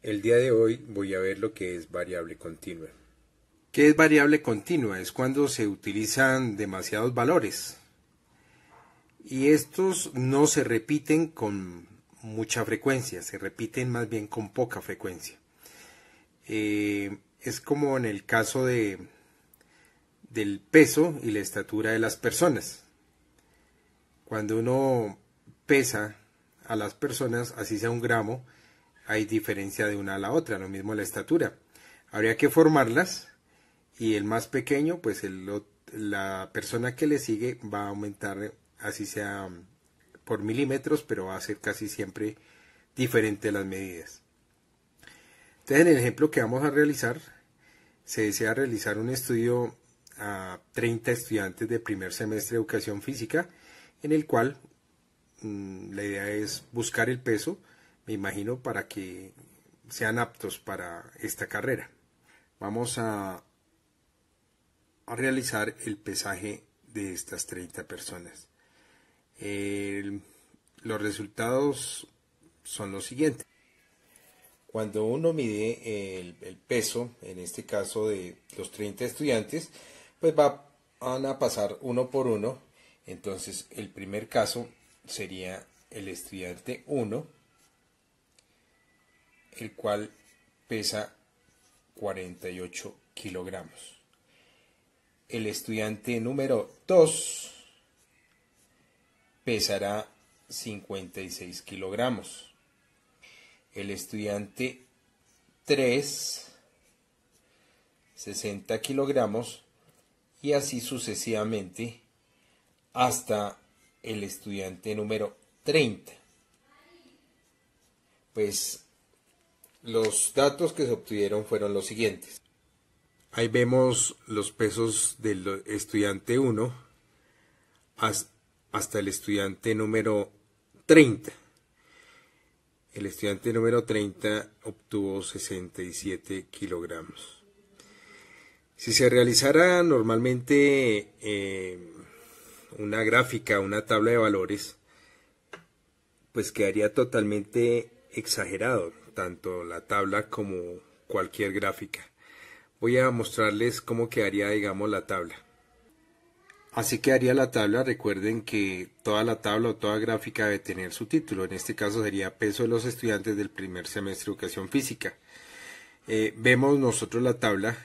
El día de hoy voy a ver lo que es variable continua. ¿Qué es variable continua? Es cuando se utilizan demasiados valores y estos no se repiten con mucha frecuencia, se repiten más bien con poca frecuencia. Es como en el caso del peso y la estatura de las personas. Cuando uno pesa a las personas, así sea un gramo, hay diferencia de una a la otra, lo mismo la estatura. Habría que formarlas y el más pequeño, pues la persona que le sigue va a aumentar, así sea por milímetros, pero va a ser casi siempre diferente las medidas. Entonces, en el ejemplo que vamos a realizar, se desea realizar un estudio a 30 estudiantes de primer semestre de educación física, en el cual la idea es buscar el peso, me imagino, para que sean aptos para esta carrera. Vamos a realizar el pesaje de estas 30 personas. Los resultados son los siguientes. Cuando uno mide el peso, en este caso de los 30 estudiantes, pues van a pasar uno por uno. Entonces el primer caso sería el estudiante 1, el cual pesa 48 kilogramos. El estudiante número 2 pesará 56 kilogramos. El estudiante 3, 60 kilogramos, y así sucesivamente hasta el estudiante número 30. Pues los datos que se obtuvieron fueron los siguientes. Ahí vemos los pesos del estudiante 1 hasta el estudiante número 30. El estudiante número 30 obtuvo 67 kilogramos. Si se realizara normalmente una gráfica, una tabla de valores, pues quedaría totalmente exagerado, tanto la tabla como cualquier gráfica. Voy a mostrarles cómo quedaría, digamos, la tabla. Así quedaría la tabla. Recuerden que toda la tabla o toda gráfica debe tener su título. En este caso sería peso de los estudiantes del primer semestre de educación física. Vemos nosotros la tabla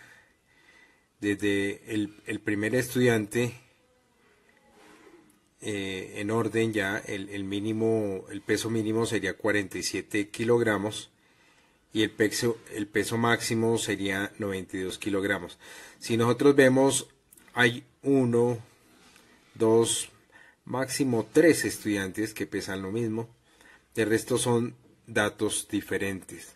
desde el primer estudiante en orden ya. El peso mínimo sería 47 kilogramos. Y el peso máximo sería 92 kilogramos. Si nosotros vemos, hay 1, 2, máximo 3 estudiantes que pesan lo mismo. De resto son datos diferentes.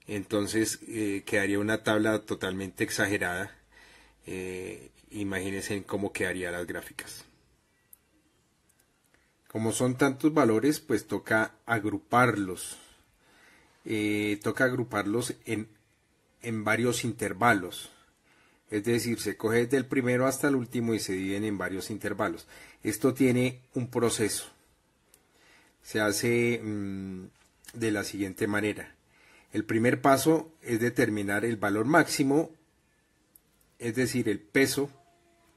Entonces quedaría una tabla totalmente exagerada. Imagínense en cómo quedarían las gráficas. Como son tantos valores, pues toca agruparlos. Toca agruparlos en varios intervalos. Es decir, se coge desde el primero hasta el último y se dividen en varios intervalos. Esto tiene un proceso. Se hace de la siguiente manera. El primer paso es determinar el valor máximo, es decir, el peso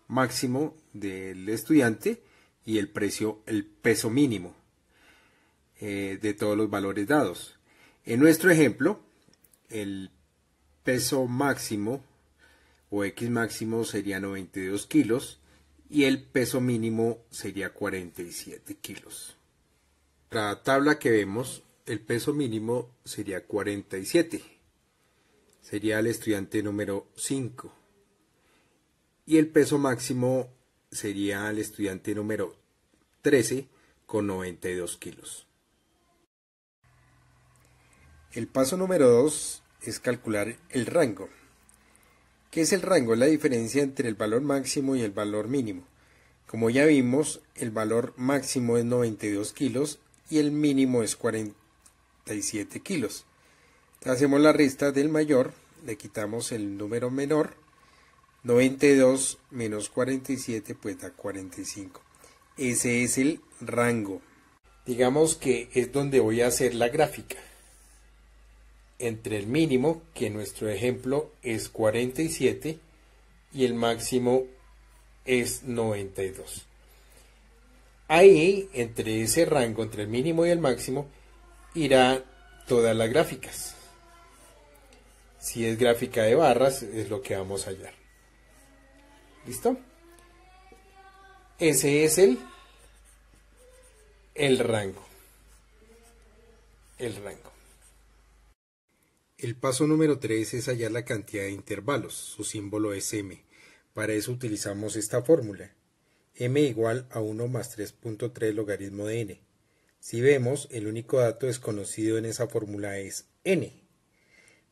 máximo del estudiante y el peso mínimo de todos los valores dados. En nuestro ejemplo, el peso máximo o X máximo sería 92 kilos y el peso mínimo sería 47 kilos. La tabla que vemos, el peso mínimo sería 47, sería el estudiante número 5, y el peso máximo sería el estudiante número 13 con 92 kilos. El paso número 2 es calcular el rango. ¿Qué es el rango? Es la diferencia entre el valor máximo y el valor mínimo. Como ya vimos, el valor máximo es 92 kilos y el mínimo es 47 kilos. Entonces hacemos la resta del mayor, le quitamos el número menor, 92 menos 47 pues da 45. Ese es el rango. Digamos que es donde voy a hacer la gráfica. entre el mínimo, que en nuestro ejemplo es 47, y el máximo es 92. Ahí, entre ese rango, entre el mínimo y el máximo, irán todas las gráficas. Si es gráfica de barras, es lo que vamos a hallar. ¿Listo? Ese es el rango. El rango. El paso número 3 es hallar la cantidad de intervalos. Su símbolo es m. Para eso utilizamos esta fórmula. M igual a 1 más 3.3 logaritmo de n. Si vemos, el único dato desconocido en esa fórmula es n.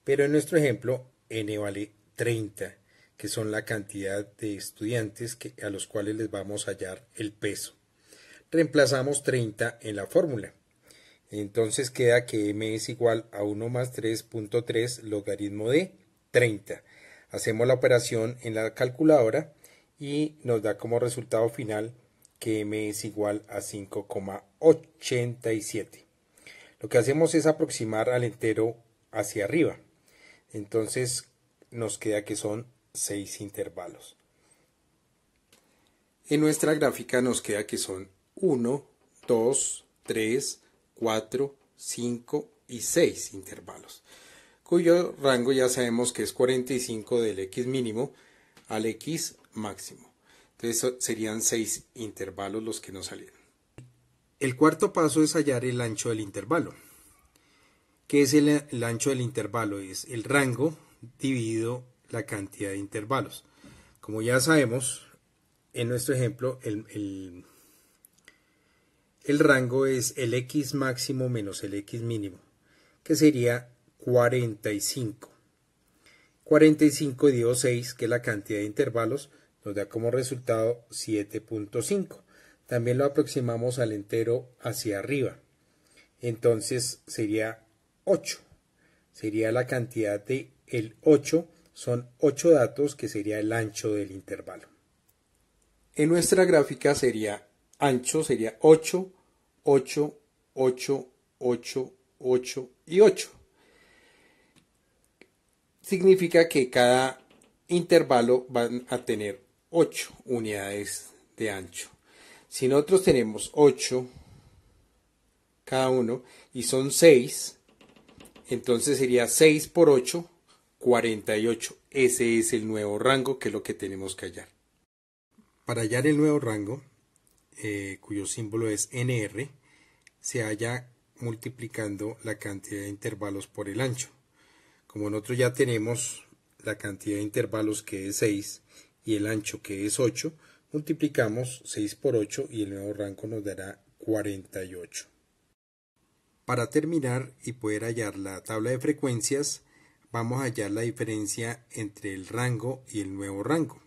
Pero en nuestro ejemplo, n vale 30, que son la cantidad de estudiantes a los cuales les vamos a hallar el peso. Reemplazamos 30 en la fórmula. Entonces queda que m es igual a 1 más 3.3 logaritmo de 30. Hacemos la operación en la calculadora y nos da como resultado final que m es igual a 5,87. Lo que hacemos es aproximar al entero hacia arriba. Entonces nos queda que son 6 intervalos. En nuestra gráfica nos queda que son 1, 2, 3, 4, 5 y 6 intervalos, cuyo rango ya sabemos que es 45 del x mínimo al x máximo. Entonces serían 6 intervalos los que nos salieron. El cuarto paso es hallar el ancho del intervalo. ¿Qué es el ancho del intervalo? Es el rango dividido la cantidad de intervalos. Como ya sabemos, en nuestro ejemplo, el rango es el x máximo menos el x mínimo, que sería 45. 45 dividido 6, que es la cantidad de intervalos, nos da como resultado 7.5. También lo aproximamos al entero hacia arriba. Entonces sería 8. Sería la cantidad de el 8, son 8 datos, que sería el ancho del intervalo. En nuestra gráfica sería ancho, sería 8, 8, 8, 8, 8 y 8. Significa que cada intervalo van a tener 8 unidades de ancho. Si nosotros tenemos 8 cada uno y son 6, entonces sería 6 por 8, 48. Ese es el nuevo rango, que es lo que tenemos que hallar. Para hallar el nuevo rango, cuyo símbolo es NR, se halla multiplicando la cantidad de intervalos por el ancho. Como nosotros ya tenemos la cantidad de intervalos, que es 6, y el ancho, que es 8, multiplicamos 6 por 8 y el nuevo rango nos dará 48. Para terminar y poder hallar la tabla de frecuencias, vamos a hallar la diferencia entre el rango y el nuevo rango.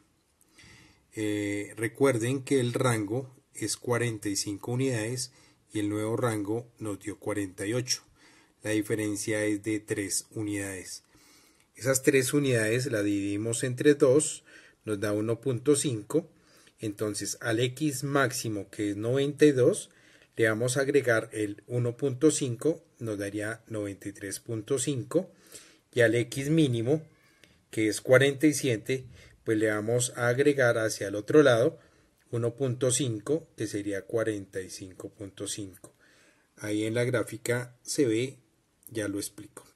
Recuerden que el rango es 45 unidades y el nuevo rango nos dio 48. La diferencia es de 3 unidades. Esas 3 unidades las dividimos entre 2, nos da 1.5. Entonces al x máximo, que es 92, le vamos a agregar el 1.5, nos daría 93.5. Y al x mínimo, que es 47, pues le vamos a agregar hacia el otro lado 1.5, que sería 45.5. Ahí en la gráfica se ve, ya lo explico.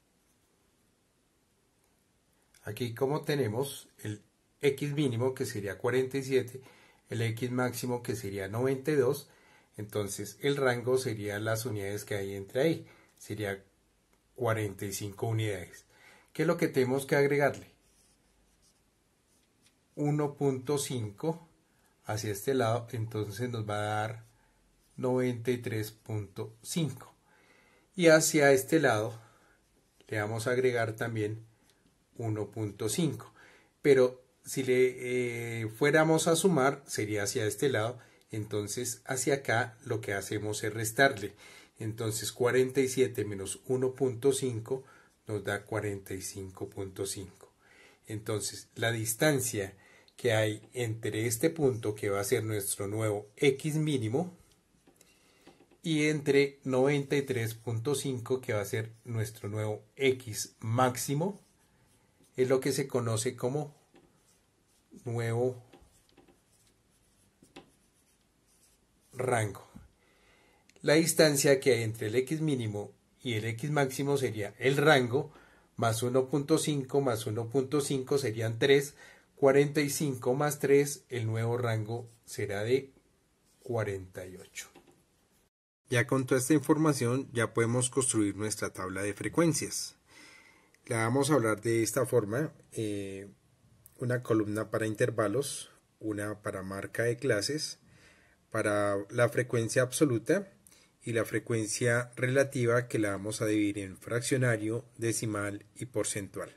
Aquí, como tenemos el x mínimo, que sería 47, el x máximo, que sería 92, entonces el rango sería las unidades que hay entre ahí, sería 45 unidades. ¿Qué es lo que tenemos que agregarle? 1.5 hacia este lado, entonces nos va a dar 93.5. Y hacia este lado le vamos a agregar también 1.5. Pero si le fuéramos a sumar, sería hacia este lado, entonces hacia acá lo que hacemos es restarle. Entonces 47 menos 1.5 nos da 45.5. Entonces la distancia que hay entre este punto, que va a ser nuestro nuevo x mínimo, y entre 93.5, que va a ser nuestro nuevo X máximo, es lo que se conoce como nuevo rango. La distancia que hay entre el X mínimo y el X máximo sería el rango, más 1.5 más 1.5 serían 3, 45 más 3, el nuevo rango será de 48. Ya con toda esta información ya podemos construir nuestra tabla de frecuencias. La vamos a hablar de esta forma: una columna para intervalos, una para marca de clases, para la frecuencia absoluta y la frecuencia relativa, que la vamos a dividir en fraccionario, decimal y porcentual.